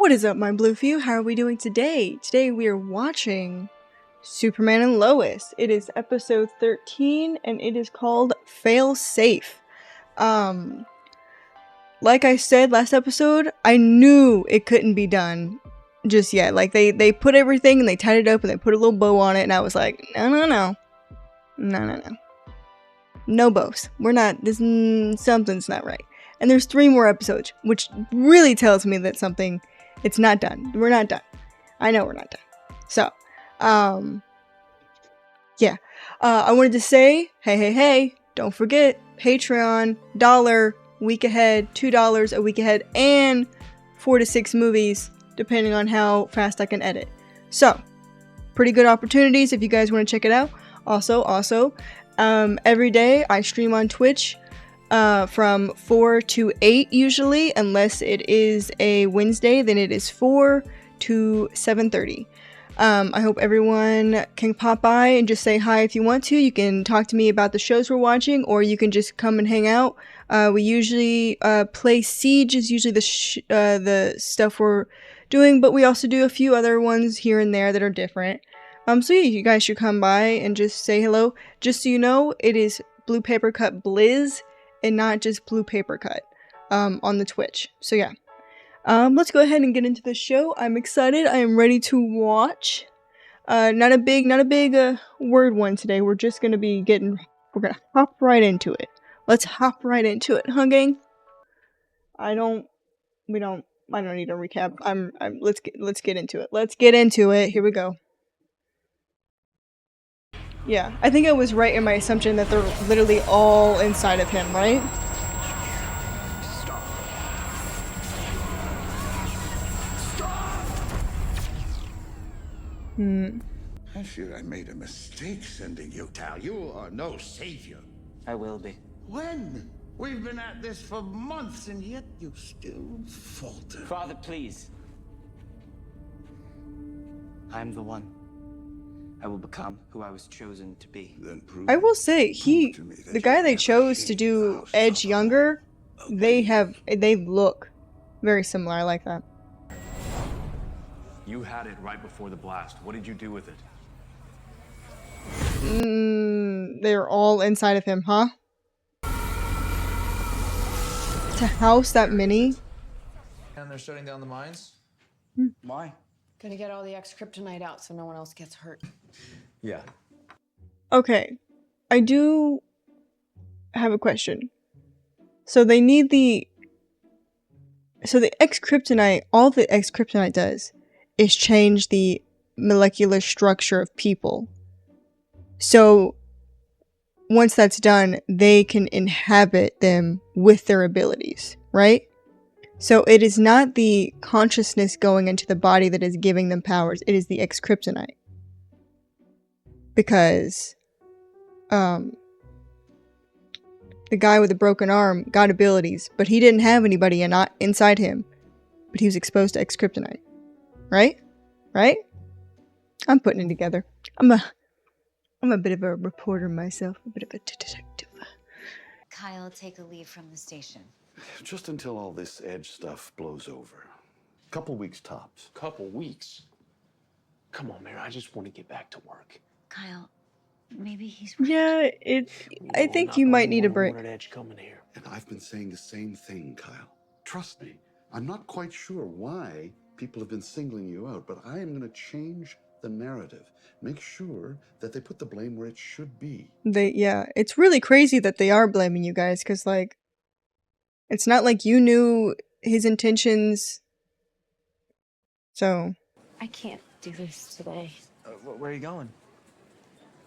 What is up, my blue few? How are we doing today? Today we are watching Superman and Lois. It is episode 13 and it is called Fail Safe. Like I said last episode, I knew it couldn't be done just yet. Like they put everything and they tied it up and they put a little bow on it and I was like, no. No bows. We're not, something's not right. And there's 3 more episodes, which really tells me that it's not done. We're not done. I know we're not done. So, yeah. I wanted to say, hey, don't forget, Patreon, $1 week ahead, $2 a week ahead, and 4 to 6 movies, depending on how fast I can edit. So, pretty good opportunities if you guys want to check it out. Also, every day I stream on Twitch from 4 to 8 usually, unless it is a Wednesday, then it is 4 to 7:30. I hope everyone can pop by and just say hi if you want to. You can talk to me about the shows we're watching, or you can just come and hang out. We usually play Siege is usually the stuff we're doing, but we also do a few other ones here and there that are different. So yeah, you guys should come by and just say hello. Just so you know, it is Blue Paper Cut Blizz and not just Blue Paper Cut on the Twitch. So yeah. Let's go ahead and get into the show. I'm excited. I am ready to watch. Not a big word one today. We're just gonna we're gonna hop right into it. Let's hop right into it, huh, gang? I don't need a recap. Let's get into it. Let's get into it. Here we go. Yeah, I think I was right in my assumption that they're literally all inside of him, right? I fear I made a mistake sending you. Tal, you are no savior. I will be. When? We've been at this for months, and yet you still falter. Father, please. I'm the one. I will become who I was chosen to be. Then prove I will say, the guy they chose to do Edge younger, they look very similar. I like that. You had it right before the blast. What did you do with it? They're all inside of him, huh? To house that many? And they're shutting down the mines? Why? Gonna get all the X-kryptonite out so no one else gets hurt. Yeah. Okay. I do have a question. So they need the X-kryptonite, all the X-kryptonite does is change the molecular structure of people. So once that's done, they can inhabit them with their abilities, right? So it is not the consciousness going into the body that is giving them powers, it is the X-kryptonite. Because the guy with the broken arm got abilities, but he didn't have anybody inside him. But he was exposed to X-kryptonite. Right? I'm putting it together. I'm a bit of a reporter myself, a bit of a detective. Kyle, take a leave from the station. Just until all this Edge stuff blows over. Couple weeks tops. Couple weeks. Come on, Mary. I just want to get back to work. Kyle, maybe he's right. Yeah, I think you might need a break. Edge coming here. And I've been saying the same thing, Kyle. Trust me, I'm not quite sure why people have been singling you out, but I am going to change the narrative. Make sure that they put the blame where it should be. It's really crazy that they are blaming you guys, because, like, it's not like you knew his intentions. So. I can't do this today. Where are you going?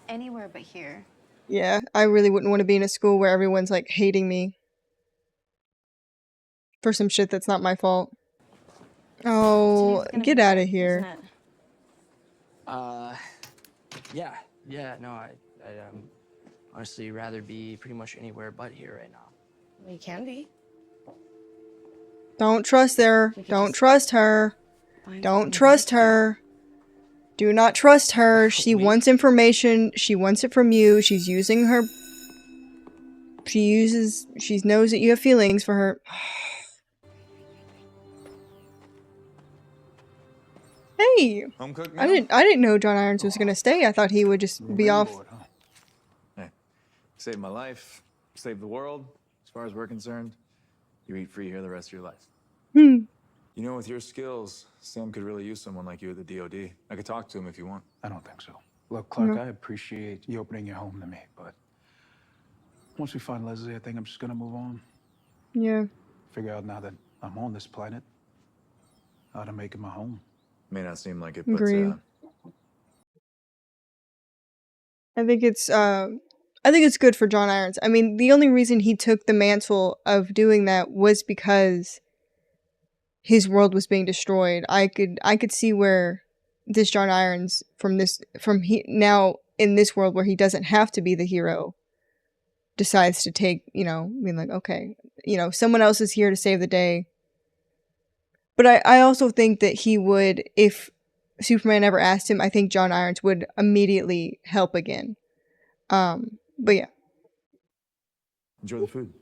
Anywhere but here. Yeah, I really wouldn't want to be in a school where everyone's, like, hating me for some shit that's not my fault. Oh, get out of here. Yeah, no, I'd honestly rather be pretty much anywhere but here right now. We can be. Don't trust her. Don't trust her. Don't trust her. Do not trust her. She wants information. She wants it from you. She's using her. She knows that you have feelings for her. Hey, Home cooked I meal? didn't know John Irons was gonna stay. I thought he would just be off. Board, huh? Hey, saved my life, saved the world. As far as we're concerned, you eat free here the rest of your life. Hmm. You know, with your skills, Sam could really use someone like you at the DOD. I could talk to him if you want. I don't think so. Look, Clark, No. I appreciate you opening your home to me, but once we find Leslie, I think I'm just gonna move on. Yeah. Figure out now that I'm on this planet how to make it my home. May not seem like it, but Agreed. I think it's good for John Irons. I mean, the only reason he took the mantle of doing that was because his world was being destroyed. I could see where this John Irons now in this world where he doesn't have to be the hero decides to take, being like, okay, someone else is here to save the day. But I also think that he would, if Superman ever asked him, I think John Irons would immediately help again. But yeah. enjoy the food.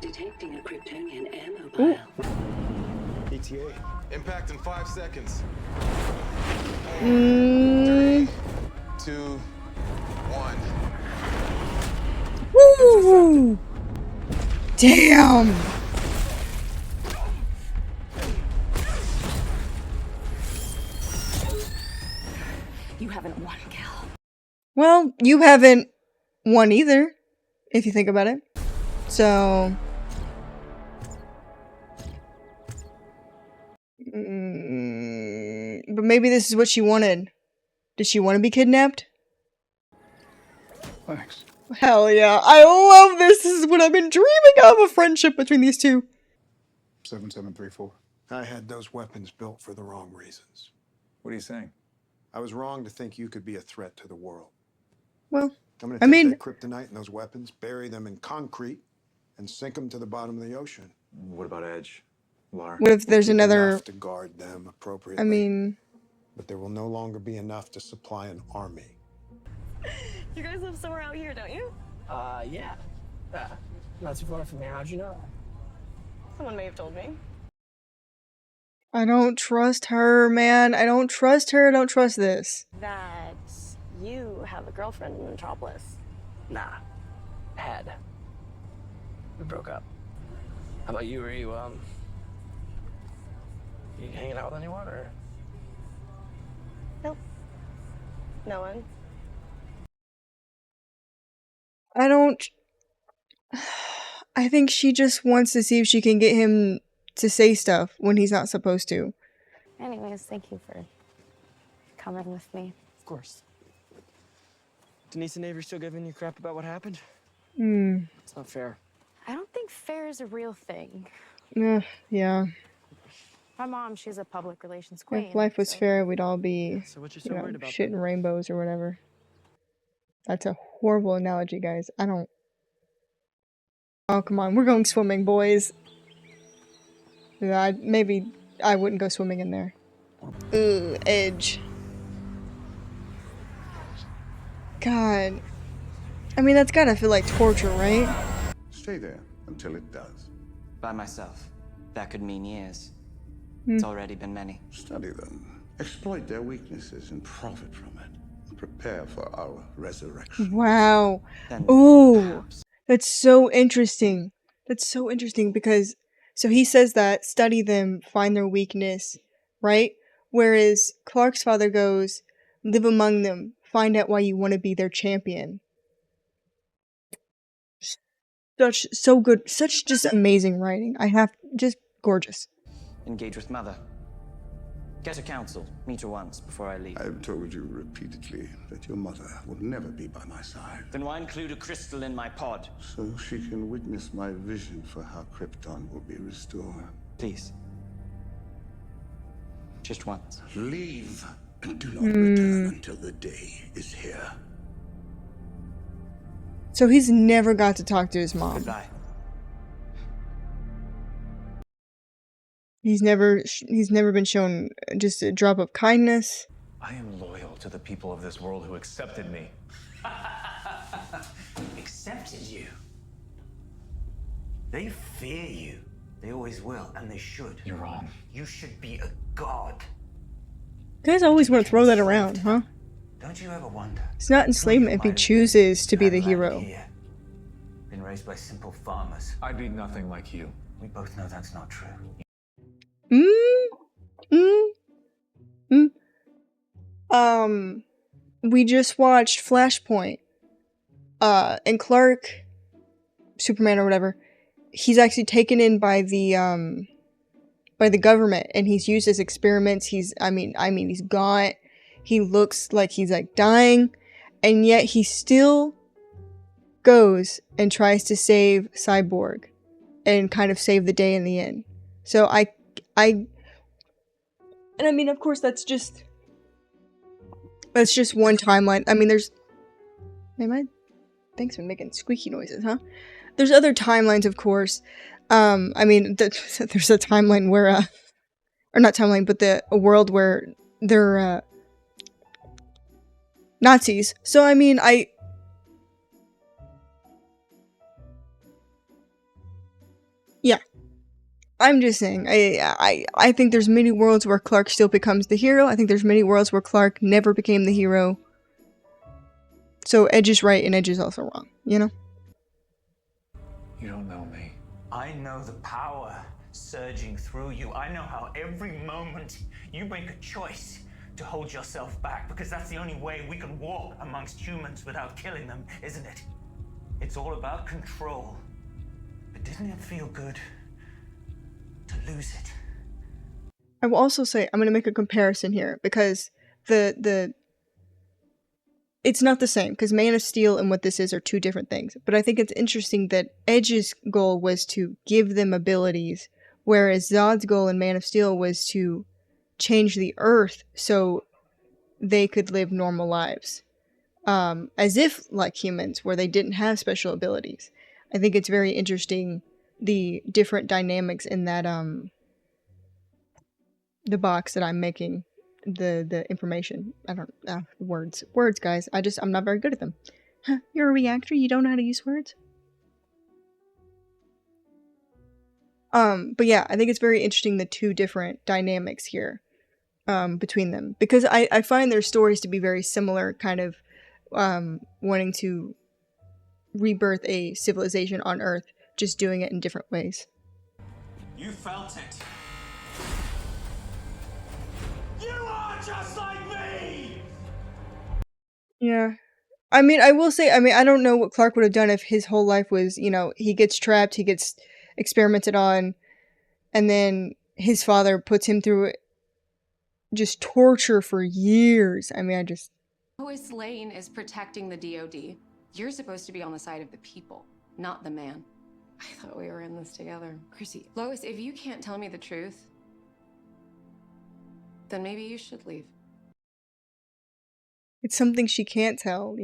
Detecting a Kryptonian ammo pile. ETA. Impact in 5 seconds. Mm. 2, 1. Woo! Damn! You haven't won, Cal. Well, you haven't won either, if you think about it. So... but maybe this is what she wanted. Did she want to be kidnapped? Thanks. Hell yeah. I love this. This is what I've been dreaming of, a friendship between these two. 7734. I had those weapons built for the wrong reasons. What are you saying? I was wrong to think you could be a threat to the world. Well, I'm gonna I take mean... that kryptonite and those weapons, bury them in concrete, and sink them to the bottom of the ocean. What about Edge? Lar? What if there's We'll keep another... enough to guard them appropriately. I mean... But there will no longer be enough to supply an army. You guys live somewhere out here, don't you? Yeah. Not too far from here. How'd you know? Someone may have told me. I don't trust her, man. I don't trust her. I don't trust this. That you have a girlfriend in Metropolis. Nah. Had. We broke up. How about you? Are you hanging out with anyone, or? Nope. No one. I don't... I think she just wants to see if she can get him to say stuff when he's not supposed to. Anyways, thank you for coming with me. Of course. Denise and Avery still giving you crap about what happened? Hmm. It's not fair. I don't think fair is a real thing. Yeah. My mom, she's a public relations queen. If life was so- fair, we'd all be, So what you so worried about? shitting rainbows or whatever. That's a horrible analogy, guys. I don't... Oh, come on. We're going swimming, boys. Maybe I wouldn't go swimming in there. Ooh, Edge. God. I mean, that's gotta feel like torture, right? Stay there until it does. By myself. That could mean years. Hmm. It's already been many. Study them, exploit their weaknesses, and profit from it. Prepare for our resurrection. Wow. Then Ooh. perhaps. That's so interesting. That's so interesting because... So he says that, study them, find their weakness, right? Whereas Clark's father goes, live among them, find out why you want to be their champion. So good. Such just amazing writing. Just gorgeous. Engage with Mother. Get her counsel. Meet her once before I leave. I've told you repeatedly that your mother will never be by my side. Then why include a crystal in my pod? So she can witness my vision for how Krypton will be restored. Please. Just once. Leave and do not return until the day is here. So he's never got to talk to his mom. Goodbye. He's never been shown just a drop of kindness. I am loyal to the people of this world who accepted me. Accepted you. They fear you. They always will, and they should. You're wrong. You should be a god. You guys always want to throw that around, huh? Don't you ever wonder? It's not enslavement if he chooses to be the hero. Here, been raised by simple farmers. I'd be nothing like you. We both know that's not true. We just watched Flashpoint. And Clark, Superman or whatever, he's actually taken in by the government, and he's used as experiments. He's gaunt. He looks like he's like dying, and yet he still goes and tries to save Cyborg and kind of save the day in the end. So of course that's just one timeline. I mean, there's thanks for making squeaky noises, huh? There's other timelines, of course. There's a timeline where or not timeline, but a world where they're Nazis. So yeah. I'm just saying, I think there's many worlds where Clark still becomes the hero. I think there's many worlds where Clark never became the hero. So Edge is right and Edge is also wrong, you know? You don't know me. I know the power surging through you. I know how every moment you make a choice to hold yourself back, because that's the only way we can walk amongst humans without killing them, isn't it? It's all about control. But didn't it feel good to lose it? I will also say, I'm going to make a comparison here, because it's not the same, because Man of Steel and what this is are two different things. But I think it's interesting that Edge's goal was to give them abilities, whereas Zod's goal in Man of Steel was to change the Earth so they could live normal lives. As if like humans, where they didn't have special abilities. I think it's very interesting, the different dynamics in that, the box that I'm making. The information. I don't words, guys. I'm not very good at them. Huh, you're a reactor, you don't know how to use words? But yeah, I think it's very interesting, the two different dynamics here between them, because I find their stories to be very similar, kind of wanting to rebirth a civilization on Earth, just doing it in different ways. You felt it. You are just like me! Yeah. I will say, I don't know what Clark would have done if his whole life was, he gets trapped, he gets experimented on, and then his father puts him through just torture for years. Lois Lane is protecting the DOD. You're supposed to be on the side of the people, not the man. I thought we were in this together. Chrissy, Lois, if you can't tell me the truth, then maybe you should leave. It's something she can't tell,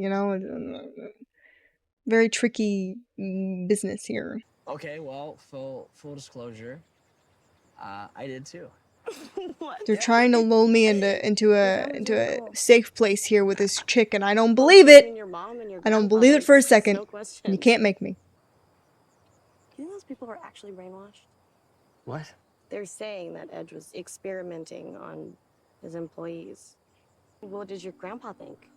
very tricky business here. Okay, well, full disclosure, I did too. They're trying to lull me into a safe place here with this chick, and I don't believe it. I don't believe it for a second. And you can't make me. You think those people were actually brainwashed? What? They're saying that Edge was experimenting on his employees. What does your grandpa think?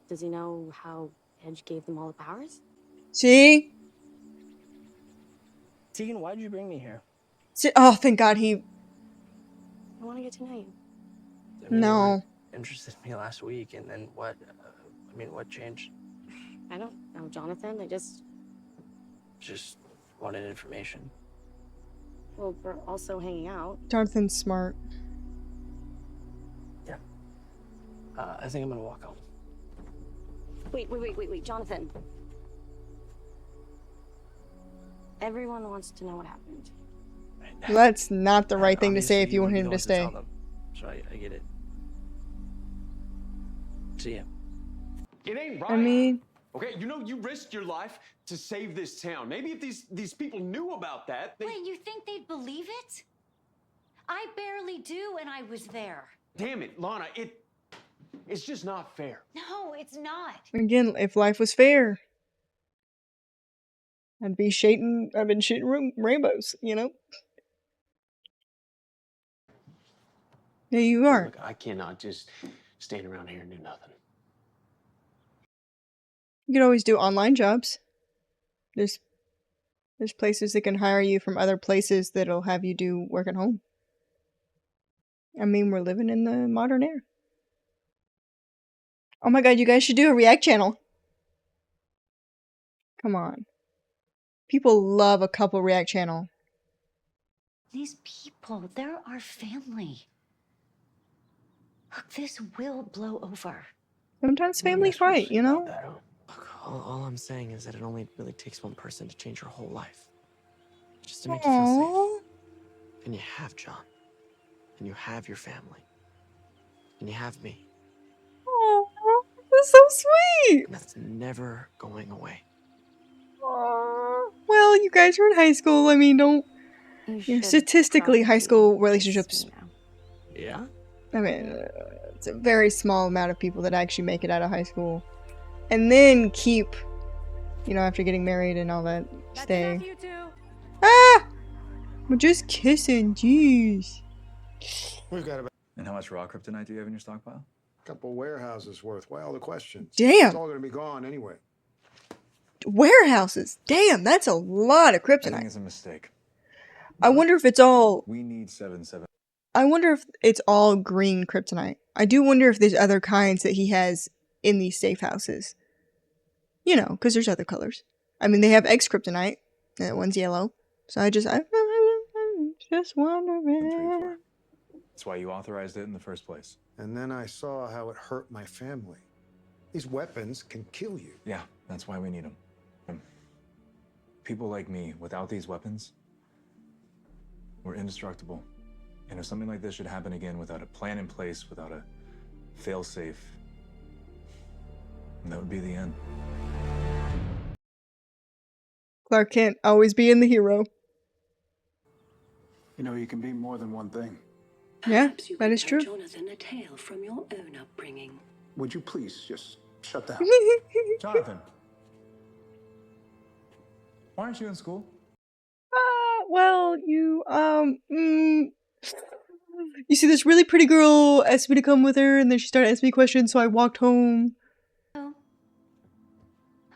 Does he know how Edge gave them all the powers? See? Tegan, why did you bring me here? Oh, thank God he... I want to get to know you. No. You weren't interested in me last week, and then what? What changed? I don't know, Jonathan. I just wanted information. Well, we're also hanging out. Jonathan's smart. Yeah. I think I'm gonna walk home. Wait, Jonathan. Everyone wants to know what happened. That's not the right thing to say if you want him to stay. So I get it. See ya. It ain't right. Okay, you risked your life to save this town. Maybe if these people knew about that, Wait, you think they'd believe it? I barely do, and I was there. Damn it, Lana, it's just not fair. No, it's not. Again, if life was fair, I've been shooting rainbows, Yeah, you are. Look, I cannot just stand around here and do nothing. You can always do online jobs. There's places that can hire you from other places that'll have you do work at home. I mean, we're living in the modern era. Oh my god, you guys should do a React channel. Come on. People love a couple React channel. These people, they're our family. Look, this will blow over. Sometimes family fight, you know? Look, all I'm saying is that it only really takes one person to change your whole life. Just to make Aww. you feel safe. And you have John. And you have your family. And you have me. Oh, that's so sweet. And that's never going away. Aww. Well, you guys are in high school. I mean, don't... You know, statistically, high school relationships... Yeah? I mean, it's a very small amount of people that actually make it out of high school. And then keep, you know, after getting married and all that, stay. Ah! We're just kissing, jeez. We've got about... And how much raw kryptonite do you have in your stockpile? a couple warehouses worth. Why all the questions? Damn. It's all going to be gone anyway. Warehouses. Damn, that's a lot of I think kryptonite. it's a mistake. I wonder if it's all... We need 7-7. I wonder if it's all green kryptonite. I do wonder if there's other kinds that he has in these safe houses. You know, because there's other colors. I mean, they have X kryptonite. That one's yellow. So I'm just wondering. That's why you authorized it in the first place. And then I saw how it hurt my family. These weapons can kill you. Yeah, that's why we need them. People like me, without these weapons, we're indestructible. And if something like this should happen again without a plan in place, without a fail-safe, that would be the end. Clark can't always be in the hero. You know, you can be more than one thing. Yeah, that is true. Jonathan, a tale from your own upbringing. Would you please just shut down? Jonathan, why aren't you in school? Well, you see, this really pretty girl asked me to come with her, and then she started asking me questions, so I walked home. Oh,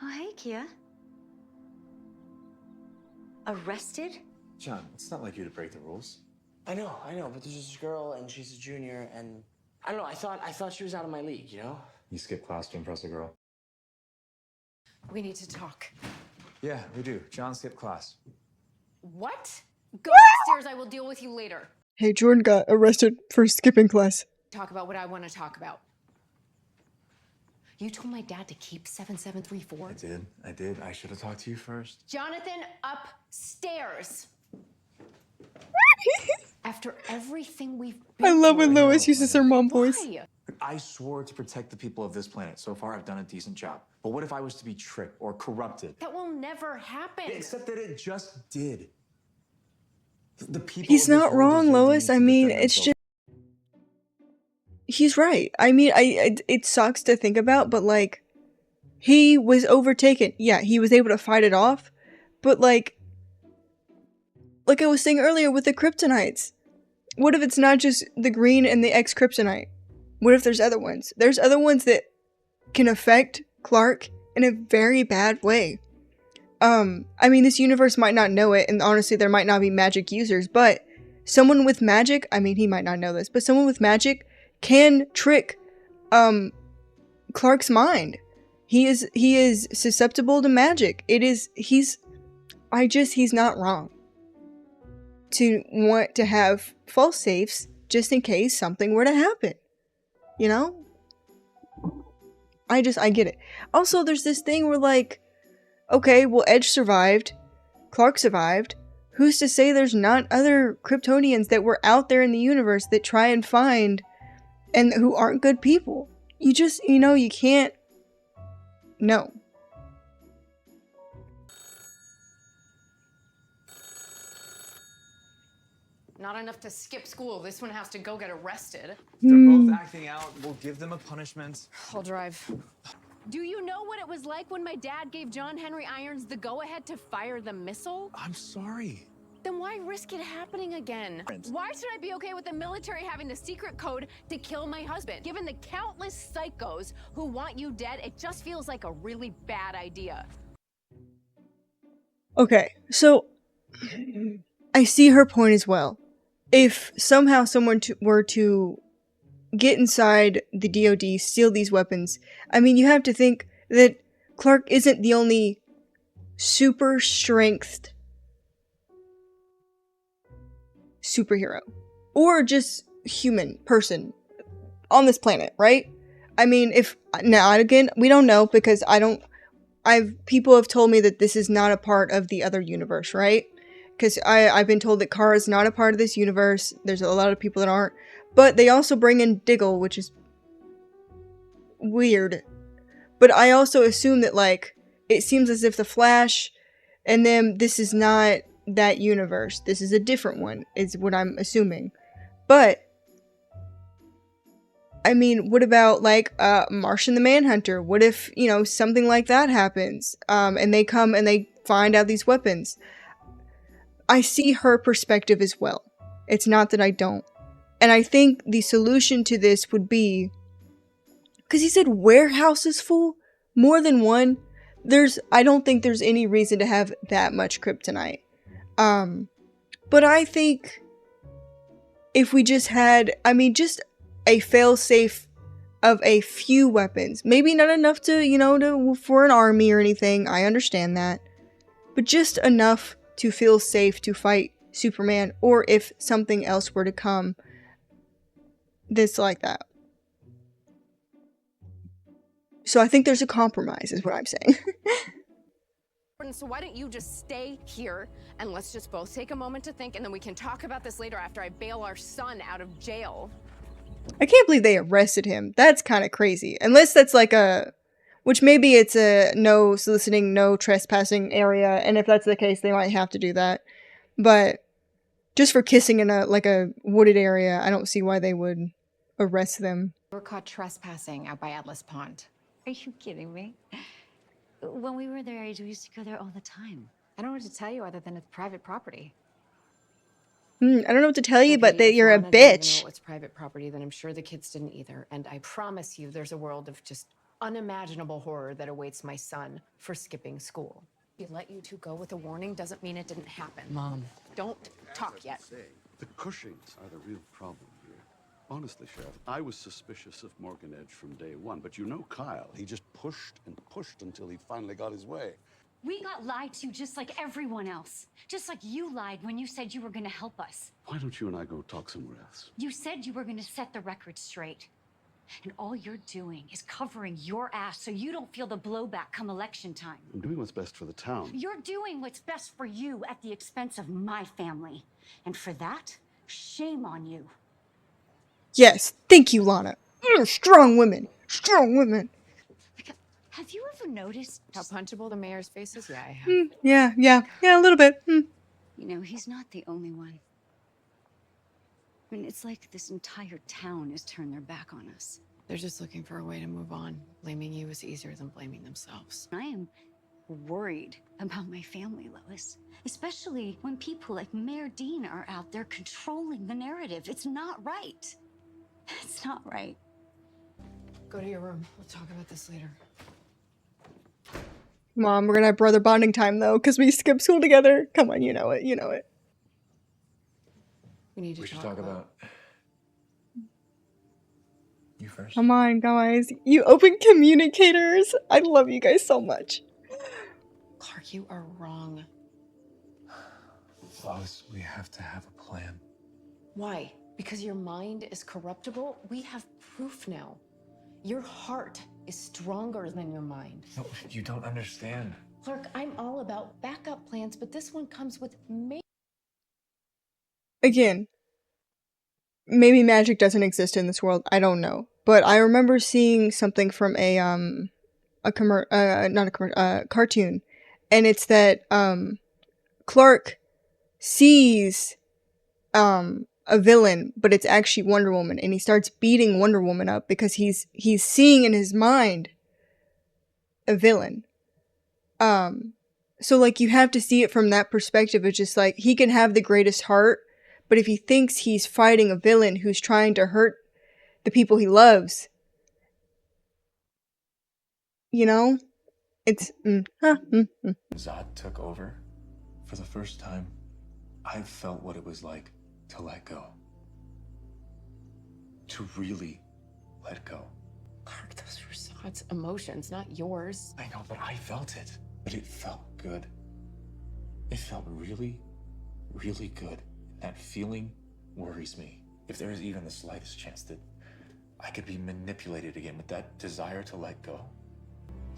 hey, Kia. Arrested? John, it's not like you to break the rules. I know, but there's this girl and she's a junior and I don't know, I thought she was out of my league, you know? You skip class to impress a girl. We need to talk. Yeah, we do. John skipped class. What? Go upstairs. I will deal with you later. Hey, Jordan got arrested for skipping class. Talk about what I want to talk about. You told my dad to keep 7734? I did. I should have talked to you first. Jonathan, upstairs. After everything we've been I love when through. Lois uses her mom voice. Why? I swore to protect the people of this planet. So far, I've done a decent job. But what if I was to be tricked or corrupted? That will never happen. Except that it just did. The people. He's not wrong, Lois. I mean, it's just... He's right. I mean, it sucks to think about, but like, he was overtaken. Yeah, he was able to fight it off, but like I was saying earlier with the kryptonites, what if it's not just the green and the X kryptonite? What if there's other ones? There's other ones that can affect Clark in a very bad way. I mean, this universe might not know it, and honestly, there might not be magic users, but someone with magic, I mean, he might not know this, but someone with magic can trick, Clark's mind. He is susceptible to magic. He's not wrong to want to have false safes just in case something were to happen. You know? I get it. Also, there's this thing where like, okay, well, Edge survived. Clark survived. Who's to say there's not other Kryptonians that were out there in the universe that try and find and who aren't good people? You just, you can't... No. Not enough to skip school. This one has to go get arrested. They're both acting out. We'll give them a punishment. I'll drive. Do you know what it was like when my dad gave John Henry Irons the go-ahead to fire the missile? I'm sorry. Then why risk it happening again? Why should I be okay with the military having the secret code to kill my husband? Given the countless psychos who want you dead, it just feels like a really bad idea. Okay, so I see her point as well. If somehow someone were to get inside the DoD, steal these weapons, I mean, you have to think that Clark isn't the only super strengthed superhero or just human person on this planet, right? I mean, if now again, we don't know because people have told me that this is not a part of the other universe, right? Because I've been told that Kara is not a part of this universe. There's a lot of people that aren't, but they also bring in Diggle, which is weird. But I also assume that, like, it seems as if the Flash and them, this is not that universe. This is a different one, is what I'm assuming. But I mean, what about, like, Martian the Manhunter? What if, you know, something like that happens, and they come and they find out these weapons? I see her perspective as well. It's not that I don't. And I think the solution to this would be, because he said warehouses full, more than one. I don't think there's any reason to have that much kryptonite. But I think if we just had, I mean, just a failsafe of a few weapons, maybe not enough to, you know, for an army or anything. I understand that, but just enough to feel safe to fight Superman, or if something else were to come that's like that. So I think there's a compromise, is what I'm saying. So why don't you just stay here and let's just both take a moment to think, and then we can talk about this later after I bail our son out of jail. I can't believe they arrested him. That's kind of crazy. Unless that's like which maybe it's a no soliciting, no trespassing area, and if that's the case, they might have to do that. But just for kissing in a wooded area, I don't see why they would arrest them. We were caught trespassing out by Atlas Pond. Are you kidding me? When we were their age, we used to go there all the time. I don't know what to tell you other than it's private property. I don't know what to tell you, but that If you're a Lana doesn't bitch. know it's private property, then I'm sure the kids didn't either. And I promise you, there's a world of just unimaginable horror that awaits my son for skipping school. He let you two go with a warning doesn't mean it didn't happen. Mom. Don't talk yet. The Cushings are the real problem here. Honestly, Sheriff, I was suspicious of Morgan Edge from day one, but you know Kyle. He just pushed and pushed until he finally got his way. We got lied to just like everyone else. Just like you lied when you said you were going to help us. Why don't you and I go talk somewhere else? You said you were going to set the record straight. And all you're doing is covering your ass so you don't feel the blowback come election time. I'm doing what's best for the town. You're doing what's best for you at the expense of my family. And for that, shame on you. Yes, thank you, Lana. Strong women. Strong women. Have you ever noticed how punchable the mayor's face is? Yeah, I have. Yeah, a little bit. You know, he's not the only one. I mean, it's like this entire town has turned their back on us. They're just looking for a way to move on. Blaming you is easier than blaming themselves. I am worried about my family, Lois. Especially when people like Mayor Dean are out there controlling the narrative. It's not right. It's not right. Go to your room. We'll talk about this later. Mom, we're gonna have brother bonding time though, because we skip school together. Come on, you know it. We need to talk about you first. Come on, guys. You open communicators. I love you guys so much. Clark, you are wrong. Lois, we have to have a plan. Why? Because your mind is corruptible? We have proof now. Your heart is stronger than your mind. No, you don't understand. Clark, I'm all about backup plans, but this one comes with Again, maybe magic doesn't exist in this world. I don't know. But I remember seeing something from a cartoon. And it's that, Clark sees, a villain, but it's actually Wonder Woman, and he starts beating Wonder Woman up because he's seeing in his mind a villain. So, like, you have to see it from that perspective. It's just like, he can have the greatest heart, but if he thinks he's fighting a villain who's trying to hurt the people he loves, you know? It's, Zod took over, for the first time, I felt what it was like to let go. To really let go. Clark, those were Zod's emotions, not yours. I know, but I felt it. But it felt good. It felt really, really good. That feeling worries me. If there is even the slightest chance that I could be manipulated again with that desire to let go,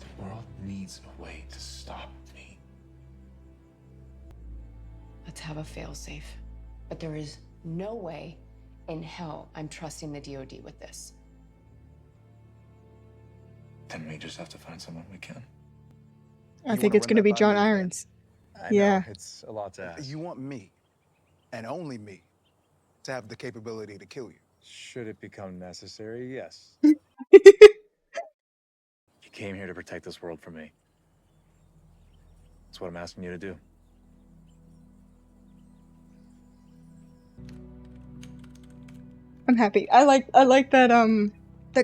the world needs a way to stop me. Let's have a failsafe. But there is no way in hell I'm trusting the DOD with this. Then we just have to find someone we can. I think it's going to be John Irons. Yeah. It's a lot to ask. You want me, and only me, to have the capability to kill you. Should it become necessary? Yes. You came here to protect this world from me. That's what I'm asking you to do. I'm happy. I like that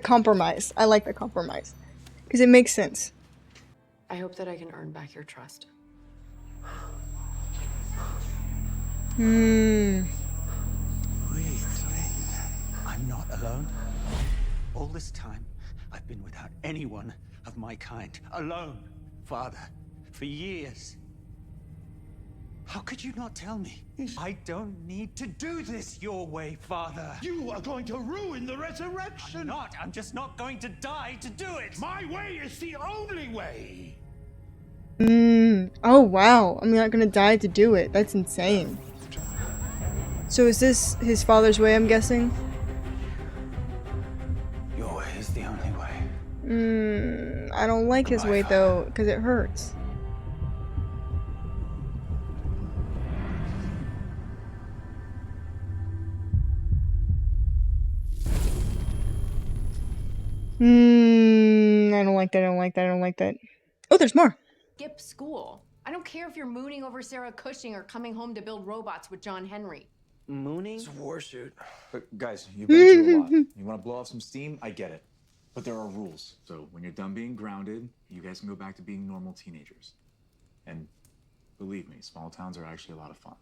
compromise. I like the compromise. Because it makes sense. I hope that I can earn back your trust. Wait. I'm not alone. All this time, I've been without anyone of my kind. Alone, Father, for years. How could you not tell me? I don't need to do this your way, Father. You are going to ruin the resurrection. I'm not. I'm just not going to die to do it. My way is the only way. Oh wow. I'm not gonna die to do it. That's insane. So is this his father's way, I'm guessing? Your way is the only way. I don't like his way though, because it hurts. I don't like that, I don't like that, I don't like that. Oh, there's more. Skip school. I don't care if you're mooning over Sarah Cushing or coming home to build robots with John Henry. Mooning? It's a war suit. But guys, you've been through a lot. You want to blow off some steam? I get it. But there are rules. So when you're done being grounded, you guys can go back to being normal teenagers. And believe me, small towns are actually a lot of fun.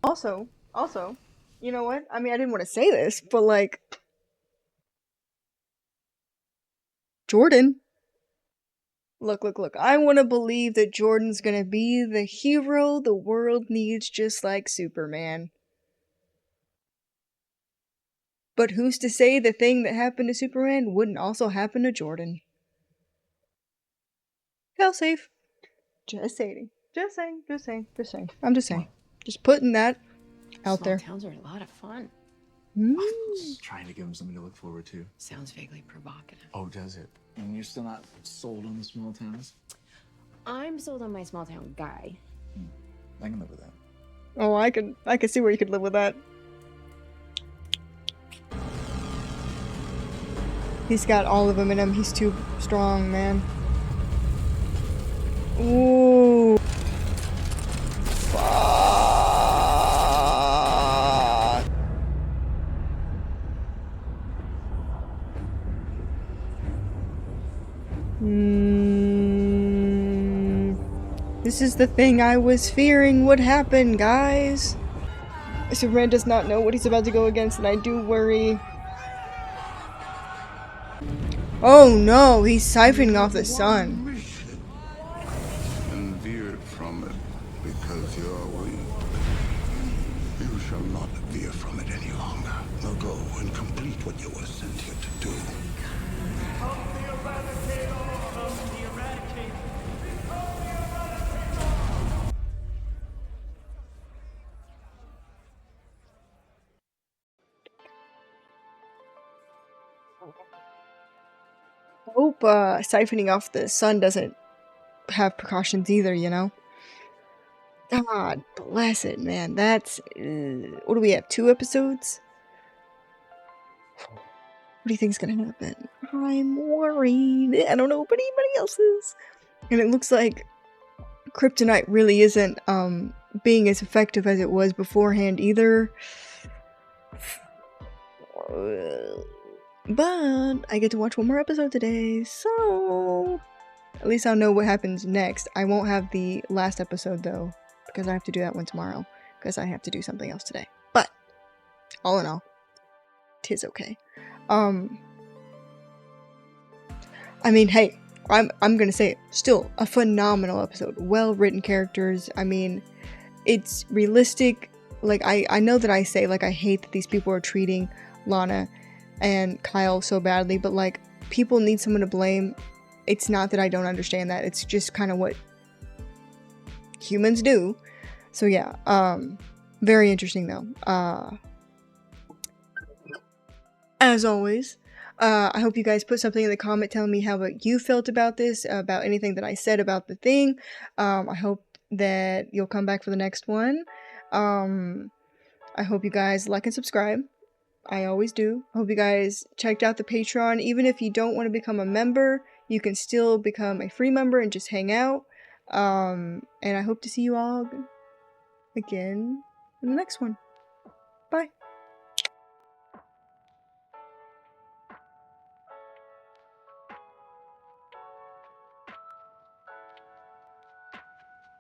Also, you know what? I mean, I didn't want to say this, but like, Jordan. Look. I want to believe that Jordan's gonna be the hero the world needs, just like Superman. But who's to say the thing that happened to Superman wouldn't also happen to Jordan? Fail safe. Just saying. I'm just saying. Just putting that out there. Small towns are a lot of fun. Just trying to give them something to look forward to. Sounds vaguely provocative. Oh, does it? And you're still not sold on the small towns? I'm sold on my small town guy. I can live with that. Oh, I can see where you could live with that. He's got all of them in him. He's too strong, man. Ooh. Fuck. This is the thing I was fearing would happen, guys. Superman does not know what he's about to go against, and I do worry. Oh no, he's siphoning off the sun. And veered from it because you're weak. You shall not veer from it any longer. Now go and complete what you were sent here to do. Hope siphoning off the sun doesn't have precautions either, you know? God bless it, man. That's... what do we have, 2 episodes? What do you think's gonna happen? I'm worried. I don't know if anybody else is. And it looks like kryptonite really isn't being as effective as it was beforehand either. But I get to watch one more episode today, so at least I'll know what happens next. I won't have the last episode though, because I have to do that one tomorrow, because I have to do something else today. But all in all, 'tis okay. I mean, hey, I'm gonna say it. Still a phenomenal episode. Well written characters. I mean, it's realistic. Like I know that I say like I hate that these people are treating Lana and Kyle so badly, but like people need someone to blame. It's not that I don't understand that. It's just kind of what humans do. So yeah, very interesting though. As always, I hope you guys put something in the comment telling me how you felt about this, about anything that I said about the thing. I hope that you'll come back for the next one. I hope you guys like and subscribe. I always do. I hope you guys checked out the Patreon. Even if you don't want to become a member, you can still become a free member and just hang out. And I hope to see you all again in the next one. Bye.